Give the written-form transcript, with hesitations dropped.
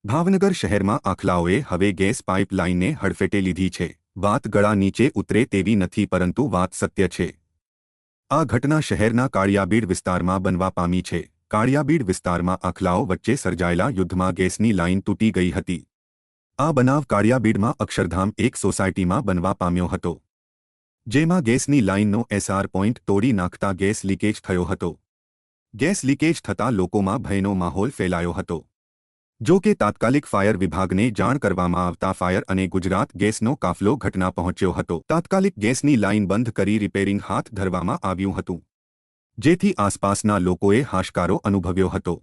ભાવનગર શહેરમાં આખલાઓએ હવે ગેસ પાઇપલાઇનને હડફેટે લીધી છે। વાત ગળા નીચે ઉતરે તેવી નથી, પરંતુ વાત સત્ય છે। આ ઘટના શહેરના કાળિયાબીડ વિસ્તારમાં બનવા પામી છે। કાળિયાબીડ વિસ્તારમાં આખલાઓ વચ્ચે સર્જાયેલા યુદ્ધમાં ગેસની લાઇન તૂટી ગઈ હતી। આ બનાવ કાળિયાબીડમાં અક્ષરધામ એક સોસાયટીમાં બનવા પામ્યો હતો, જેમાં ગેસની લાઇનનો એસઆર પોઇન્ટ તોડી નાખતા ગેસ લીકેજ થયો હતો। ગેસ લીકેજ થતાં લોકોમાં ભયનો માહોલ ફેલાયો હતો। જો કે તાત્કાલિક ફાયર વિભાગને જાણ કરવામાં આવતા ફાયર અને ગુજરાત ગેસનો કાફલો ઘટના પહોંચ્યો હતો। તાત્કાલિક ગેસની લાઇન બંધ કરી રિપેરિંગ હાથ ધરવામાં આવ્યું હતું, જેથી આસપાસના લોકોએ હાશકારો અનુભવ્યો હતો।